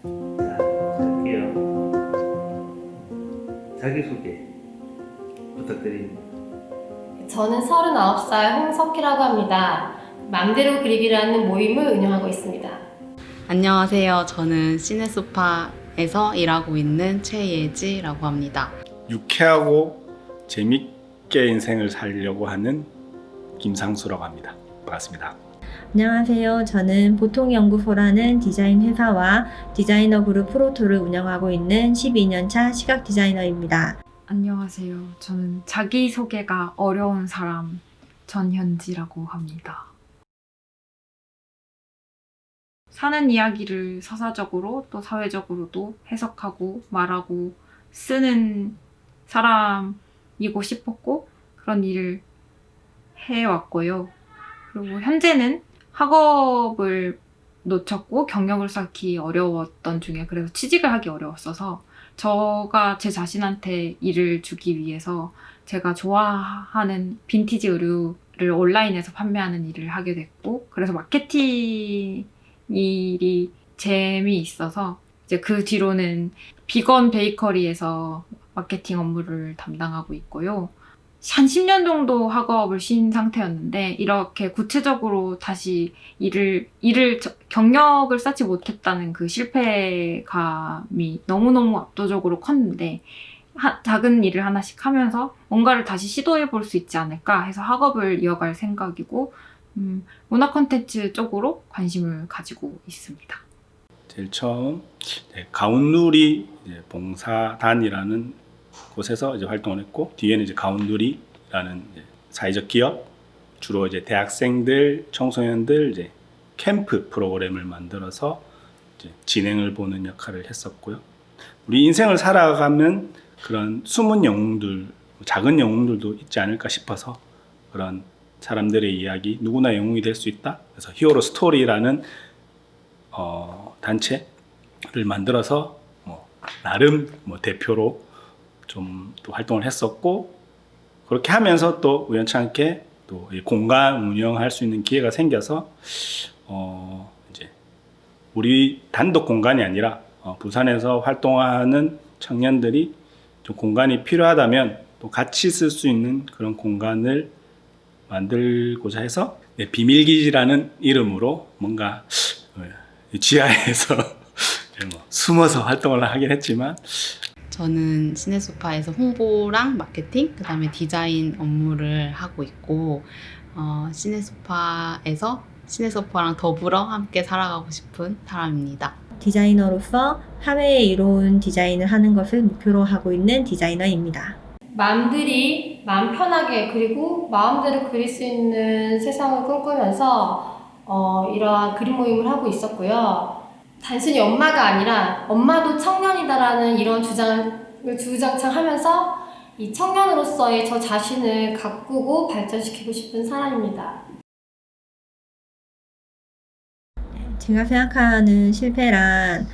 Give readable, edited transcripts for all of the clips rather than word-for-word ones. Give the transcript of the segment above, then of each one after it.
자, 할게요. 자기소개 부탁드립니다. 저는 39살 홍석희라고 합니다. 맘대로 그리기라는 모임을 운영하고 있습니다. 안녕하세요. 저는 시네소파에서 일하고 있는 최예지라고 합니다. 유쾌하고 재밌게 인생을 살려고 하는 김상수라고 합니다. 반갑습니다. 안녕하세요. 저는 보통연구소라는 디자인 회사와 디자이너 그룹 프로토를 운영하고 있는 12년차 시각 디자이너입니다. 안녕하세요. 저는 자기소개가 어려운 사람 전현지라고 합니다. 사는 이야기를 서사적으로 또 사회적으로도 해석하고 말하고 쓰는 사람이고 싶었고 그런 일을 해왔고요. 그리고 현재는 학업을 놓쳤고 경력을 쌓기 어려웠던 중에 그래서 취직을 하기 어려웠어서 제가 제 자신한테 일을 주기 위해서 제가 좋아하는 빈티지 의류를 온라인에서 판매하는 일을 하게 됐고 그래서 마케팅 일이 재미있어서 이제 그 뒤로는 비건 베이커리에서 마케팅 업무를 담당하고 있고요. 한 10년 정도 학업을 쉰 상태였는데 이렇게 구체적으로 다시 경력을 쌓지 못했다는 그 실패감이 너무너무 압도적으로 컸는데 작은 일을 하나씩 하면서 뭔가를 다시 시도해 볼 수 있지 않을까 해서 학업을 이어갈 생각이고 문화 콘텐츠 쪽으로 관심을 가지고 있습니다. 제일 처음 가운누리 봉사단이라는 곳에서 이제 활동을 했고 뒤에는 이제 가운누리라는 사회적 기업 주로 이제 대학생들, 청소년들 이제 캠프 프로그램을 만들어서 이제 진행을 보는 역할을 했었고요. 우리 인생을 살아가면 그런 숨은 영웅들, 작은 영웅들도 있지 않을까 싶어서 그런 사람들의 이야기, 누구나 영웅이 될 수 있다. 그래서 히어로 스토리라는 단체를 만들어서 나름 대표로 좀 또 활동을 했었고 그렇게 하면서 또 우연찮게 또 공간 운영할 수 있는 기회가 생겨서 이제 우리 단독 공간이 아니라 부산에서 활동하는 청년들이 좀 공간이 필요하다면 또 같이 쓸 수 있는 그런 공간을 만들고자 해서 비밀기지라는 이름으로 뭔가 지하에서 숨어서 활동을 하긴 했지만 저는 시네소파에서 홍보랑 마케팅, 그다음에 디자인 업무를 하고 있고 시네소파랑 더불어 함께 살아가고 싶은 사람입니다. 디자이너로서 사회에 이로운 디자인을 하는 것을 목표로 하고 있는 디자이너입니다. 맘들이 마음 편하게 그리고 마음대로 그릴 수 있는 세상을 꿈꾸면서 이러한 그림 모임을 하고 있었고요. 단순히 엄마가 아니라 엄마도 청년이다라는 이런 주장을 주장창하면서 이 청년으로서의 저 자신을 가꾸고 발전시키고 싶은 사람입니다. 제가 생각하는 실패란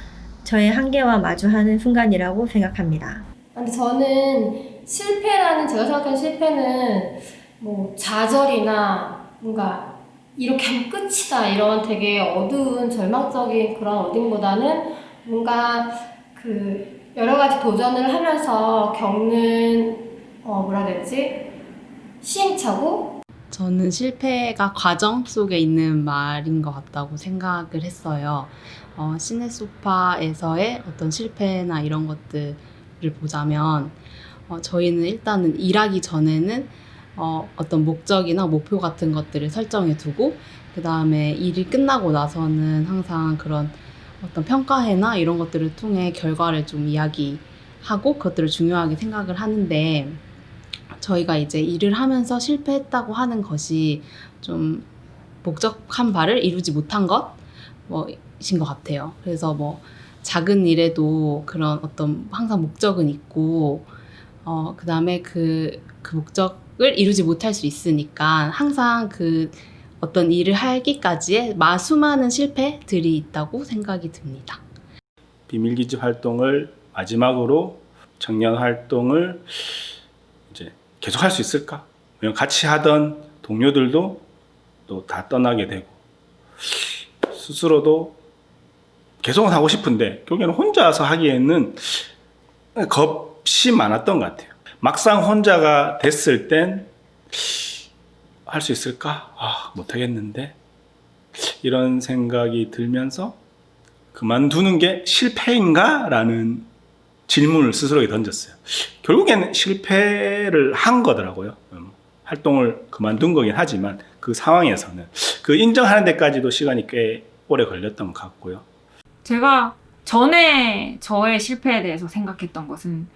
저의 한계와 마주하는 순간이라고 생각합니다. 근데 저는 제가 생각하는 실패는 뭐 좌절이나 뭔가 이렇게 하면 끝이다 이런 되게 어두운 절망적인 그런 어딘보다는 뭔가 그 여러 가지 도전을 하면서 겪는 뭐라 해야 되지? 시행착오? 저는 실패가 과정 속에 있는 말인 것 같다고 생각을 했어요. 시네소파에서의 어떤 실패나 이런 것들을 보자면 저희는 일단은 일하기 전에는 어떤 목적이나 목표 같은 것들을 설정해 두고 그 다음에 일이 끝나고 나서는 항상 그런 어떤 평가회나 이런 것들을 통해 결과를 좀 이야기하고 그것들을 중요하게 생각을 하는데 저희가 이제 일을 하면서 실패했다고 하는 것이 좀 목적한 바를 이루지 못한 것인 것 같아요. 그래서 작은 일에도 그런 어떤 항상 목적은 있고 그 다음에 그 목적을 이루지 못할 수 있으니까 항상 그 어떤 일을 하기까지의 수많은 실패들이 있다고 생각이 듭니다. 비밀기지 활동을 마지막으로 청년 활동을 이제 계속 할 수 있을까? 왜냐면 같이 하던 동료들도 또 다 떠나게 되고 스스로도 계속은 하고 싶은데 결국에는 혼자서 하기에는 겁이 많았던 것 같아요. 막상 혼자가 됐을 땐 할 수 있을까? 못하겠는데 이런 생각이 들면서 그만두는 게 실패인가? 라는 질문을 스스로에게 던졌어요. 결국에는 실패를 한 거더라고요. 활동을 그만둔 거긴 하지만 그 상황에서는 그 인정하는 데까지도 시간이 꽤 오래 걸렸던 것 같고요. 제가 전에 저의 실패에 대해서 생각했던 것은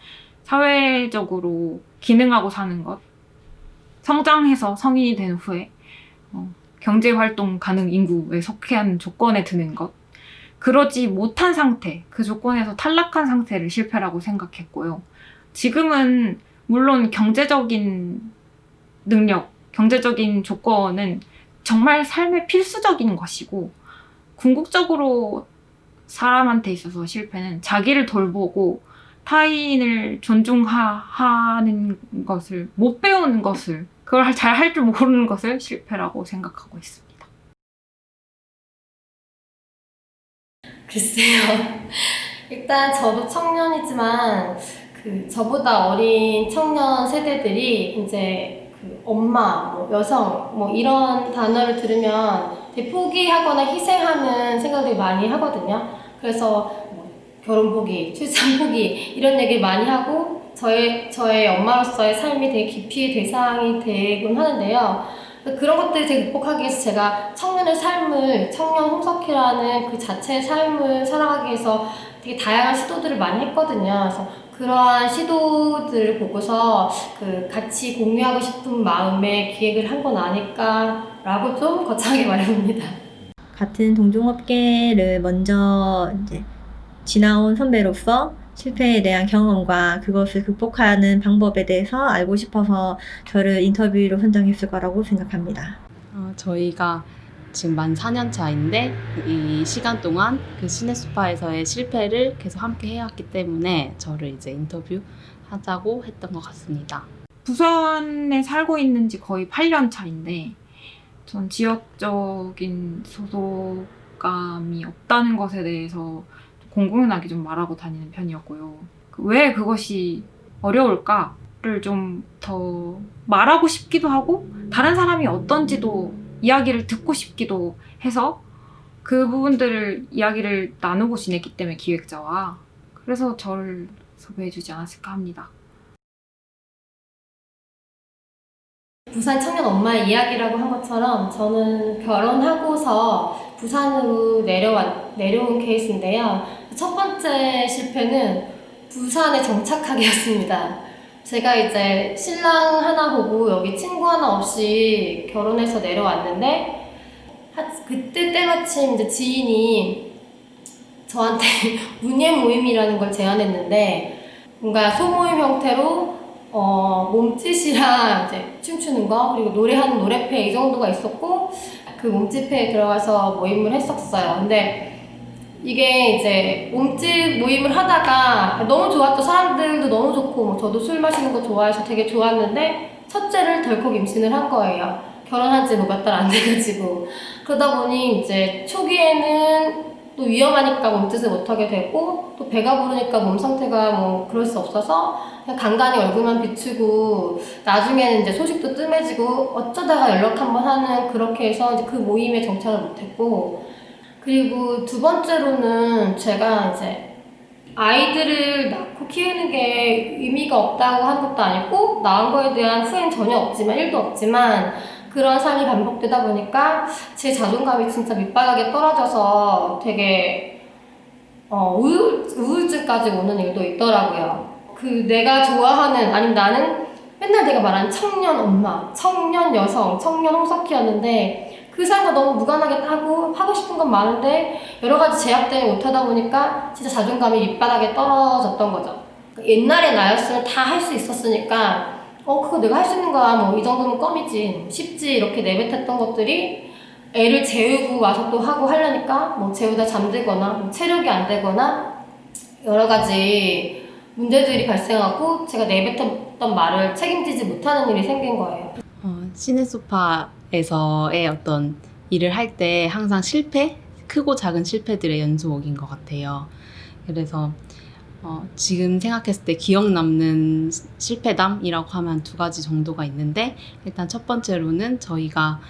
사회적으로 기능하고 사는 것, 성장해서 성인이 된 후에 경제활동 가능 인구에 속한 조건에 드는 것, 그러지 못한 상태, 그 조건에서 탈락한 상태를 실패라고 생각했고요. 지금은 물론 경제적인 능력, 경제적인 조건은 정말 삶의 필수적인 것이고 궁극적으로 사람한테 있어서 실패는 자기를 돌보고 타인을 존중하는 것을 못 배우는 것을 그걸 잘 할 줄 모르는 것을 실패라고 생각하고 있습니다. 글쎄요. 일단 저도 청년이지만 저보다 어린 청년 세대들이 이제 엄마, 여성 이런 단어를 들으면 되게 포기하거나 희생하는 생각들이 많이 하거든요. 그래서 결혼 포기, 출산 포기 이런 얘기를 많이 하고 저의 엄마로서의 삶이 되게 기피의 대상이 되곤 하는데요. 그런 것들을 되게 극복하기 위해서 제가 청년의 삶을, 청년 홍석희라는 그 자체의 삶을 살아가기 위해서 되게 다양한 시도들을 많이 했거든요. 그래서 그러한 시도들을 보고서 같이 공유하고 싶은 마음에 기획을 한 건 아닐까라고 좀 거창하게 말해봅니다. 같은 동종업계를 먼저 이제 지나온 선배로서 실패에 대한 경험과 그것을 극복하는 방법에 대해서 알고 싶어서 저를 인터뷰로 선정했을 거라고 생각합니다. 저희가 지금 만 4년 차인데 이 시간 동안 그 시네소파에서의 실패를 계속 함께 해왔기 때문에 저를 이제 인터뷰하자고 했던 것 같습니다. 부산에 살고 있는 지 거의 8년 차인데 전 지역적인 소속감이 없다는 것에 대해서 공공연하게 좀 말하고 다니는 편이었고요. 왜 그것이 어려울까를 좀 더 말하고 싶기도 하고 다른 사람이 어떤지도 이야기를 듣고 싶기도 해서 그 부분들을 이야기를 나누고 지냈기 때문에 기획자와 그래서 저를 섭외해주지 않았을까 합니다. 부산 청년 엄마의 이야기라고 한 것처럼 저는 결혼하고서 부산으로 내려온 케이스인데요. 첫 번째 실패는 부산에 정착하기였습니다. 제가 이제 신랑 하나 보고 여기 친구 하나 없이 결혼해서 내려왔는데 그때 때마침 이제 지인이 저한테 문예 모임이라는 걸 제안했는데 뭔가 소모임 형태로 몸짓이랑 이제 춤추는 거 그리고 노래하는 노래패 이 정도가 있었고 그 몸짓패에 들어가서 모임을 했었어요. 근데 이게 이제 몸짓 모임을 하다가 너무 좋았죠. 사람들도 너무 좋고 저도 술 마시는 거 좋아해서 되게 좋았는데 첫째를 덜컥 임신을 한 거예요. 결혼한 지 몇 달 안 돼가지고 그러다 보니 이제 초기에는 또 위험하니까 몸짓을 못하게 되고 또 배가 부르니까 몸 상태가 그럴 수 없어서 그냥 간간히 얼굴만 비추고 나중에는 이제 소식도 뜸해지고 어쩌다가 연락 한번 하는 그렇게 해서 이제 그 모임에 정착을 못했고 그리고 두 번째로는 제가 이제 아이들을 낳고 키우는 게 의미가 없다고 하는 것도 아니고 낳은 거에 대한 후회는 전혀 없지만 1도 없지만 그런 삶이 반복되다 보니까 제 자존감이 진짜 밑바닥에 떨어져서 되게 우울증까지 오는 일도 있더라고요. 내가 좋아하는 아니면 나는 맨날 내가 말하는 청년 엄마, 청년 여성, 청년 홍석희였는데 그 삶과 너무 무관하게 하고 싶은 건 많은데 여러 가지 제약 때문에 못하다 보니까 진짜 자존감이 밑바닥에 떨어졌던 거죠. 옛날에 나였으면 다 할 수 있었으니까 그거 내가 할 수 있는 거야 이 정도면 껌이지 쉽지 이렇게 내뱉었던 것들이 애를 재우고 와서 또 하고 하려니까 재우다 잠들거나 체력이 안 되거나 여러 가지 문제들이 발생하고 제가 내뱉었던 말을 책임지지 못하는 일이 생긴 거예요. 시네소파에서의 어떤 일을 할 때 항상 실패? 크고 작은 실패들의 연속인 것 같아요. 그래서 지금 생각했을 때 기억 남는 실패담이라고 하면 두 가지 정도가 있는데, 일단 첫 번째로는 저희가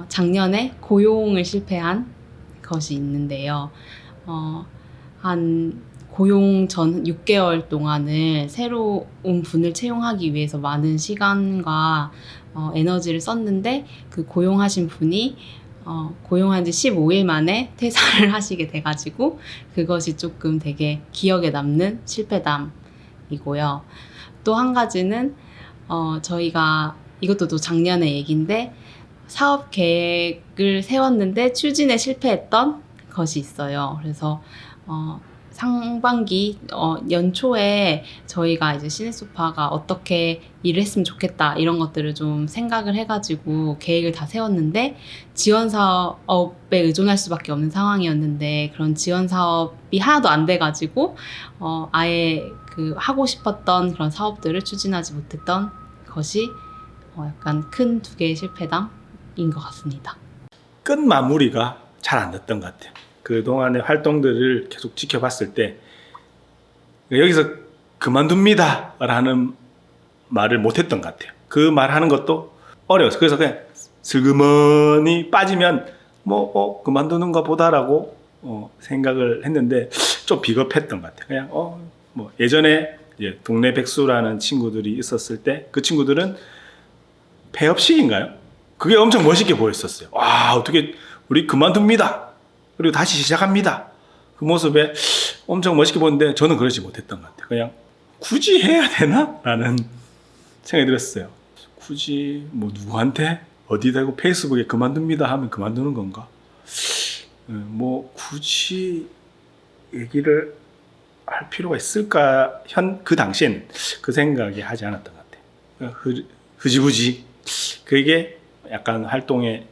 작년에 고용을 실패한 것이 있는데요. 한 고용 전 6개월 동안을 새로운 분을 채용하기 위해서 많은 시간과 에너지를 썼는데, 그 고용하신 분이 고용한 지 15일 만에 퇴사를 하시게 돼가지고 그것이 조금 되게 기억에 남는 실패담이고요. 또 한 가지는 저희가 이것도 또 작년의 얘기인데, 사업 계획을 세웠는데 추진에 실패했던 것이 있어요. 그래서 상반기 연초에 저희가 이제 시네소파가 어떻게 일을 했으면 좋겠다 이런 것들을 좀 생각을 해가지고 계획을 다 세웠는데, 지원 사업에 의존할 수밖에 없는 상황이었는데, 그런 지원 사업이 하나도 안 돼가지고 아예 그 하고 싶었던 그런 사업들을 추진하지 못했던 것이 약간 큰 두 개의 실패담인 것 같습니다. 끝 마무리가 잘 안 됐던 것 같아요. 그동안의 활동들을 계속 지켜봤을 때 여기서 그만둡니다 라는 말을 못했던 것 같아요. 그 말하는 것도 어려워서, 그래서 그냥 슬그머니 빠지면 그만두는가 보다라고 생각을 했는데 좀 비겁했던 것 같아요. 그냥 뭐 예전에 이제 동네 백수라는 친구들이 있었을 때 그 친구들은 폐업식인가요? 그게 엄청 멋있게 보였었어요. 와, 어떻게 우리 그만둡니다, 그리고 다시 시작합니다. 그 모습에 엄청 멋있게 보는데 저는 그러지 못했던 것 같아요. 그냥 굳이 해야 되나? 라는 생각이 들었어요. 굳이 뭐 누구한테 어디다 고 페이스북에 그만둡니다 하면 그만두는 건가? 뭐 굳이 얘기를 할 필요가 있을까? 그 당시엔 그 생각이 하지 않았던 것 같아요. 흐지부지. 그게 약간 활동의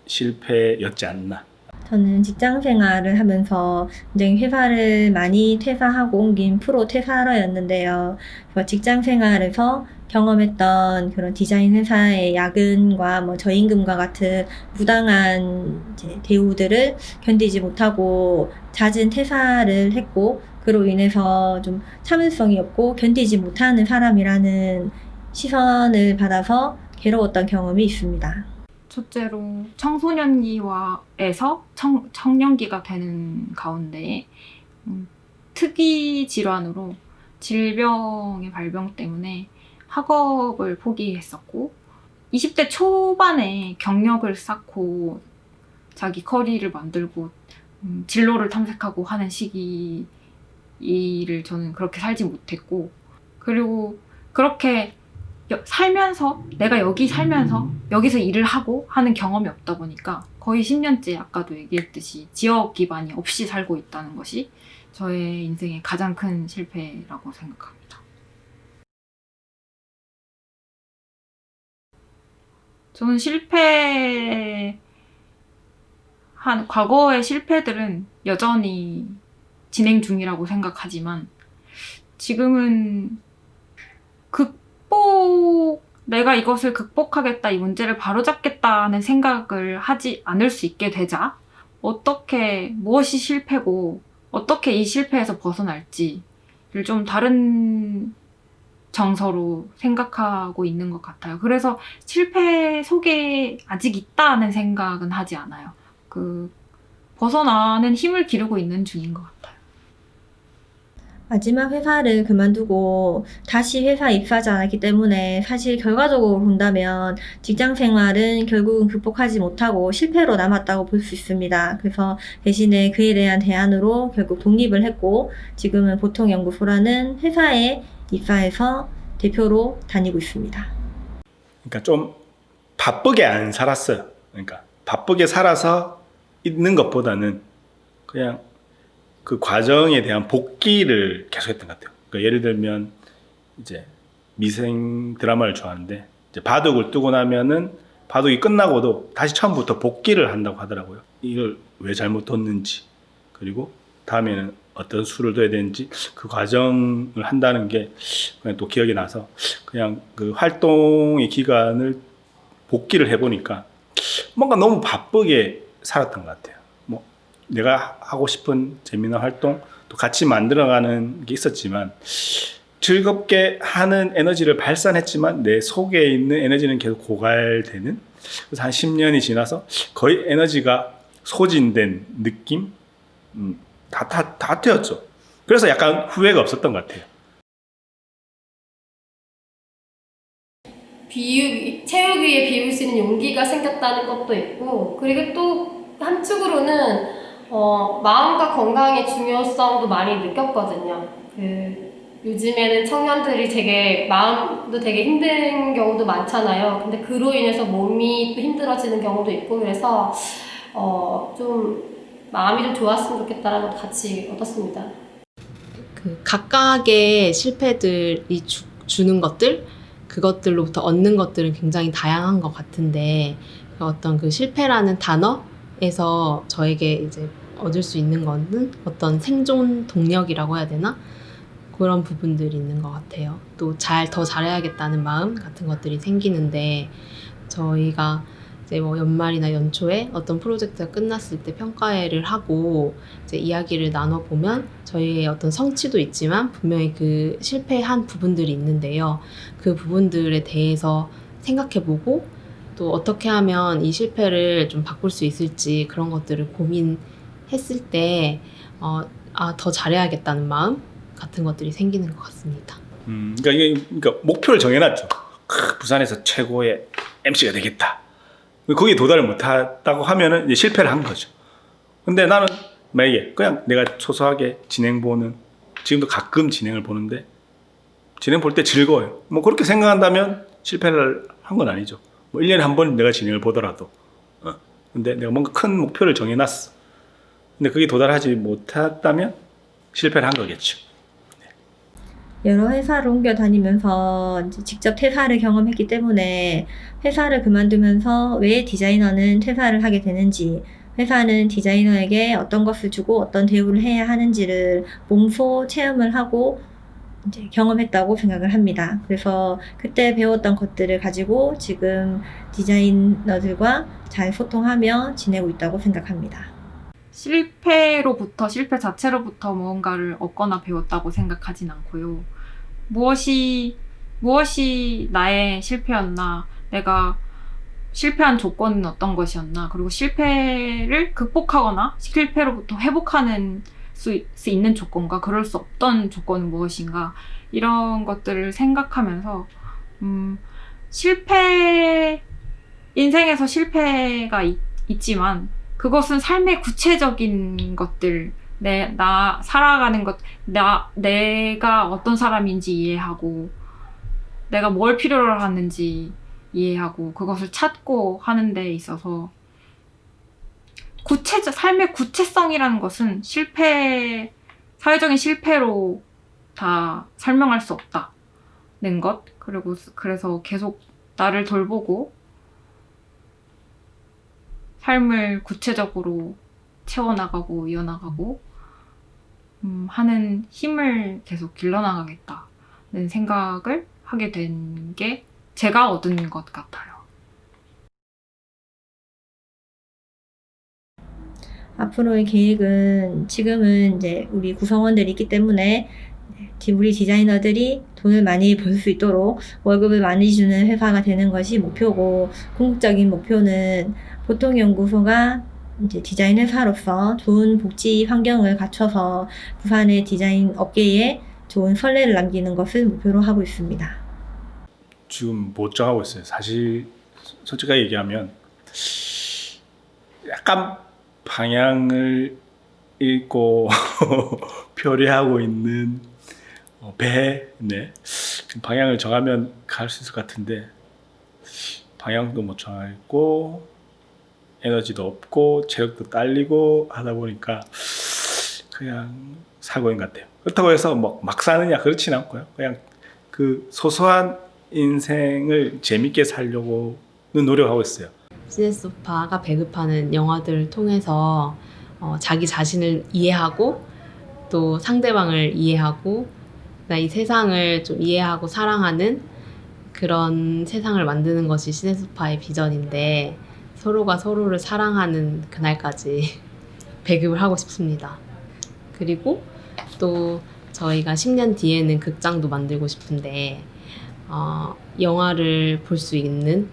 실패였지 않나. 저는 직장 생활을 하면서 굉장히 회사를 많이 퇴사하고 옮긴 프로 퇴사러였는데요. 그래서 직장 생활에서 경험했던 그런 디자인 회사의 야근과 뭐 저임금과 같은 부당한 이제 대우들을 견디지 못하고 잦은 퇴사를 했고, 그로 인해서 좀 참을성이 없고 견디지 못하는 사람이라는 시선을 받아서 괴로웠던 경험이 있습니다. 첫째로 청소년기와에서 청년기가 되는 가운데 특이 질환으로 질병의 발병 때문에 학업을 포기했었고, 20대 초반에 경력을 쌓고 자기 커리를 만들고 진로를 탐색하고 하는 시기를 저는 그렇게 살지 못했고, 그리고 그렇게 살면서 내가 여기 살면서 여기서 일을 하고 하는 경험이 없다 보니까 거의 10년째 아까도 얘기했듯이 지역 기반이 없이 살고 있다는 것이 저의 인생의 가장 큰 실패라고 생각합니다. 저는 과거의 실패들은 여전히 진행 중이라고 생각하지만, 지금은 내가 이것을 극복하겠다, 이 문제를 바로잡겠다는 생각을 하지 않을 수 있게 되자 무엇이 실패고 어떻게 이 실패에서 벗어날지를 좀 다른 정서로 생각하고 있는 것 같아요. 그래서 실패 속에 아직 있다는 생각은 하지 않아요. 벗어나는 힘을 기르고 있는 중인 것 같아요. 마지막 회사를 그만두고 다시 회사 입사하지 않았기 때문에 사실 결과적으로 본다면 직장 생활은 결국은 극복하지 못하고 실패로 남았다고 볼 수 있습니다. 그래서 대신에 그에 대한 대안으로 결국 독립을 했고, 지금은 보통연구소라는 회사에 입사해서 대표로 다니고 있습니다. 그러니까 좀 바쁘게 안 살았어요. 그러니까 바쁘게 살아서 있는 것보다는 그냥 그 과정에 대한 복기를 계속했던 것 같아요. 그러니까 예를 들면 이제 미생 드라마를 좋아하는데, 이제 바둑을 뜨고 나면은 바둑이 끝나고도 다시 처음부터 복기를 한다고 하더라고요. 이걸 왜 잘못 뒀는지, 그리고 다음에는 어떤 수를 둬야 되는지 그 과정을 한다는 게 그냥 또 기억이 나서, 그냥 그 활동의 기간을 복기를 해보니까 뭔가 너무 바쁘게 살았던 것 같아요. 뭐 내가 하고 싶은 재미난 활동 또 같이 만들어가는 게 있었지만 즐겁게 하는 에너지를 발산했지만 내 속에 있는 에너지는 계속 고갈되는, 그래서 한 10년이 지나서 거의 에너지가 소진된 느낌? 다 되었죠. 그래서 약간 후회가 없었던 것 같아요. 채우기에 비울 수 있는 용기가 생겼다는 것도 있고, 그리고 또 한쪽으로는 마음과 건강의 중요성도 많이 느꼈거든요. 요즘에는 청년들이 되게 마음도 되게 힘든 경우도 많잖아요. 근데 그로 인해서 몸이 또 힘들어지는 경우도 있고, 그래서 좀 마음이 좀 좋았으면 좋겠다라는 것도 같이 얻었습니다. 그 각각의 실패들이 주는 것들, 그것들로부터 얻는 것들은 굉장히 다양한 것 같은데, 어떤 그 실패라는 단어에서 저에게 이제 얻을 수 있는 거는 어떤 생존 동력이라고 해야 되나? 그런 부분들이 있는 것 같아요. 또 더 잘해야겠다는 마음 같은 것들이 생기는데, 저희가 이제 뭐 연말이나 연초에 어떤 프로젝트가 끝났을 때 평가회를 하고 이제 이야기를 나눠보면 저희의 어떤 성취도 있지만 분명히 그 실패한 부분들이 있는데요. 그 부분들에 대해서 생각해보고 또 어떻게 하면 이 실패를 좀 바꿀 수 있을지 그런 것들을 고민했을 때 더 잘해야겠다는 마음 같은 것들이 생기는 것 같습니다. 그러니까 목표를 정해놨죠. 부산에서 최고의 MC가 되겠다. 거기에 도달을 못했다고 하면은 이제 실패를 한 거죠. 근데 나는 만약에 그냥 내가 소소하게 진행 보는, 지금도 가끔 진행을 보는데 진행 볼 때 즐거워요. 뭐 그렇게 생각한다면 실패를 한 건 아니죠. 뭐 1년에 한 번 내가 진행을 보더라도. 근데 내가 뭔가 큰 목표를 정해놨어. 근데 그게 도달하지 못했다면 실패를 한 거겠죠. 여러 회사를 옮겨 다니면서 이제 직접 퇴사를 경험했기 때문에 회사를 그만두면서 왜 디자이너는 퇴사를 하게 되는지, 회사는 디자이너에게 어떤 것을 주고 어떤 대우를 해야 하는지를 몸소 체험을 하고 이제 경험했다고 생각을 합니다. 그래서 그때 배웠던 것들을 가지고 지금 디자이너들과 잘 소통하며 지내고 있다고 생각합니다. 실패 자체로부터 무언가를 얻거나 배웠다고 생각하진 않고요. 무엇이 나의 실패였나, 내가 실패한 조건은 어떤 것이었나, 그리고 실패를 극복하거나 실패로부터 회복하는 수 있는 조건과 그럴 수 없던 조건은 무엇인가, 이런 것들을 생각하면서 인생에서 실패가 있지만 그것은 삶의 구체적인 것들, 나 살아가는 것, 내가 어떤 사람인지 이해하고, 내가 뭘 필요로 하는지 이해하고, 그것을 찾고 하는 데 있어서 삶의 구체성이라는 것은 사회적인 실패로 다 설명할 수 없다는 것, 그래서 계속 나를 돌보고 삶을 구체적으로 채워나가고 이어나가고 하는 힘을 계속 길러나가겠다는 생각을 하게 된 게 제가 얻은 것 같아요. 앞으로의 계획은, 지금은 이제 우리 구성원들이 있기 때문에 우리 디자이너들이 돈을 많이 벌 수 있도록 월급을 많이 주는 회사가 되는 것이 목표고, 궁극적인 목표는 보통연구소가 이제 디자인 회사로서 좋은 복지 환경을 갖춰서 부산의 디자인 업계에 좋은 선례를 남기는 것을 목표로 하고 있습니다. 지금 못 정하고 있어요. 사실 솔직하게 얘기하면 약간 방향을 읽고 표리하고 있는 네. 방향을 정하면 갈 수 있을 것 같은데 방향도 못 정하고 에너지도 없고 체력도 딸리고 하다 보니까 그냥 살고 있는 것 같아요. 그렇다고 해서 막 사느냐 그렇진 않고요. 그냥 그 소소한 인생을 재밌게 살려고는 노력하고 있어요. 시네소파가 배급하는 영화들을 통해서 자기 자신을 이해하고 또 상대방을 이해하고 이 세상을 좀 이해하고 사랑하는 그런 세상을 만드는 것이 시네소파의 비전인데, 서로가 서로를 사랑하는 그날까지 배급을 하고 싶습니다. 그리고 또 저희가 10년 뒤에는 극장도 만들고 싶은데 영화를 볼 수 있는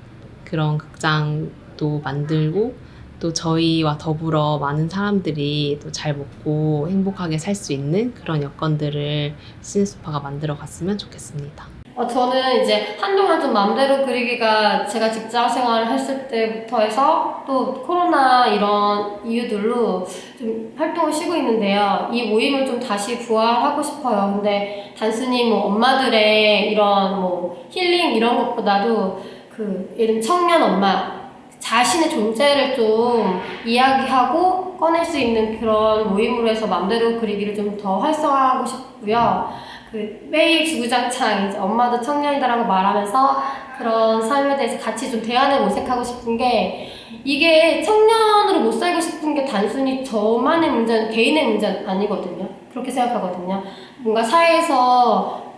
그런 극장도 만들고 또 저희와 더불어 많은 사람들이 또 잘 먹고 행복하게 살 수 있는 그런 여건들을 시네스파가 만들어 갔으면 좋겠습니다. 저는 이제 한동안 좀 맘대로 그리기가 제가 직장 생활을 했을 때부터 해서 또 코로나 이런 이유들로 좀 활동을 쉬고 있는데요. 이 모임을 좀 다시 부활하고 싶어요. 근데 단순히 뭐 엄마들의 이런 뭐 힐링 이런 것보다도 그 예를 들면 청년 엄마 자신의 존재를 좀 이야기하고 꺼낼 수 있는 그런 모임으로 해서 맘대로 그리기를 좀 더 활성화하고 싶고요. 그 매일 주구장창 이제 엄마도 청년이다라고 말하면서 그런 삶에 대해서 같이 좀 대안을 모색하고 싶은 게 이게 청년으로 못 살고 싶은 게 단순히 저만의 문제, 개인의 문제는 아니거든요. 그렇게 생각하거든요. 뭔가 사회에서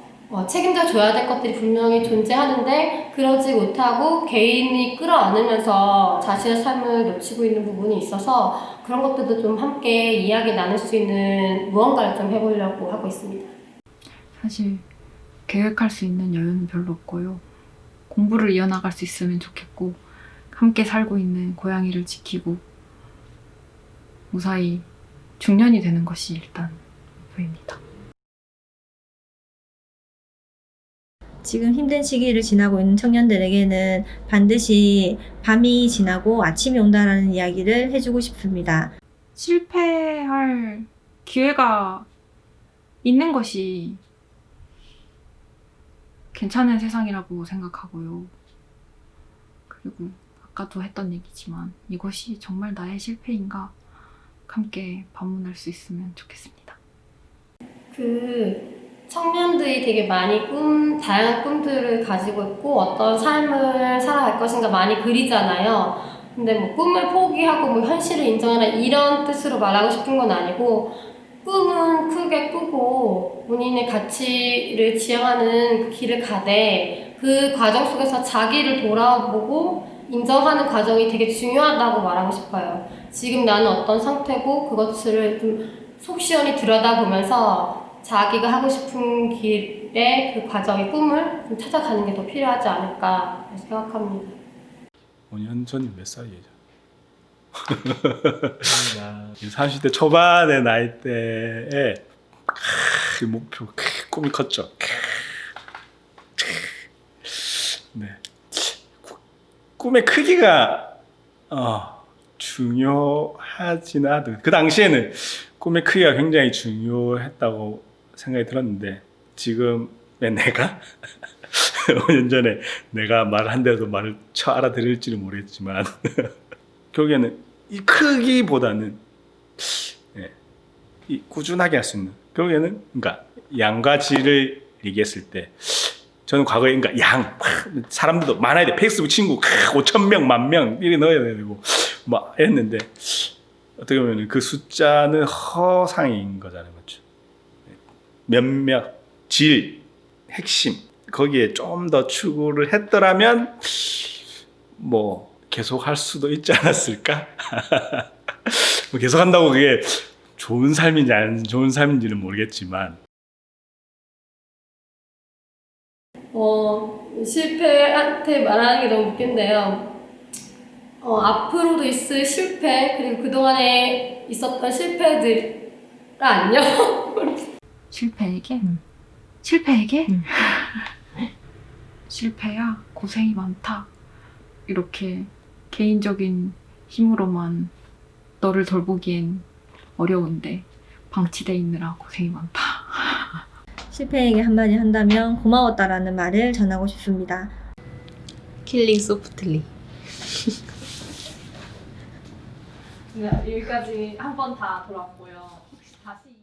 책임져 줘야 될 것들이 분명히 존재하는데 그러지 못하고 개인이 끌어안으면서 자신의 삶을 놓치고 있는 부분이 있어서 그런 것들도 좀 함께 이야기 나눌 수 있는 무언가를 좀 해보려고 하고 있습니다. 사실 계획할 수 있는 여유는 별로 없고요. 공부를 이어나갈 수 있으면 좋겠고 함께 살고 있는 고양이를 지키고 무사히 중년이 되는 것이 일단 목표입니다. 지금 힘든 시기를 지나고 있는 청년들에게는 반드시 밤이 지나고 아침이 온다라는 이야기를 해주고 싶습니다. 실패할 기회가 있는 것이 괜찮은 세상이라고 생각하고요. 그리고 아까도 했던 얘기지만 이것이 정말 나의 실패인가 함께 반문할 수 있으면 좋겠습니다. 그 청년들이 되게 많이 다양한 꿈들을 가지고 있고 어떤 삶을 살아갈 것인가 많이 그리잖아요. 근데 뭐 꿈을 포기하고 뭐 현실을 인정하라 이런 뜻으로 말하고 싶은 건 아니고 꿈은 크게 꾸고 본인의 가치를 지향하는 그 길을 가되 그 과정 속에서 자기를 돌아보고 인정하는 과정이 되게 중요하다고 말하고 싶어요. 지금 나는 어떤 상태고 그것을 좀 속 시원히 들여다보면서 자기가 하고 싶은 길의 그 과정의 꿈을 좀 찾아가는 게 더 필요하지 않을까 생각합니다. 5년 전이 몇 살이에요? 30대 초반의 나이대에 목표, 꿈이 컸죠. 네. 꿈의 크기가 중요하지는 않아도 그 당시에는 꿈의 크기가 굉장히 중요했다고 생각이 들었는데 지금의 내가 5년 전에 내가 말한 대로 말을 알아들을지는 모르겠지만 결국에는 이 크기보다는 이 꾸준하게 할 수 있는 결국에는 그러니까 양과 질을 얘기했을 때 저는 과거에 그러니까 사람들도 많아야 돼. 페이스북 친구 5,000명, 10,000명 이렇게 넣어야 되고 막 했는데 어떻게 보면 그 숫자는 허상인 거잖아요, 맞죠? 몇몇, 질, 핵심 거기에 좀 더 추구를 했더라면 뭐 계속 할 수도 있지 않았을까? 뭐 계속 한다고 그게 좋은 삶인지 안 좋은 삶인지는 모르겠지만 실패한테 말하는 게 너무 웃긴데요. 앞으로도 있을 실패 그리고 그동안에 있었던 실패들가 안녕. 실패에게? 실패에게? 실패야 고생이 많다. 이렇게 개인적인 힘으로만 너를 돌보기엔 어려운데 방치돼 있느라 고생이 많다. 실패에게 한마디 한다면 고마웠다라는 말을 전하고 싶습니다. 킬링 소프트리. 여기까지 한 번 다 돌았고요. 혹시 다시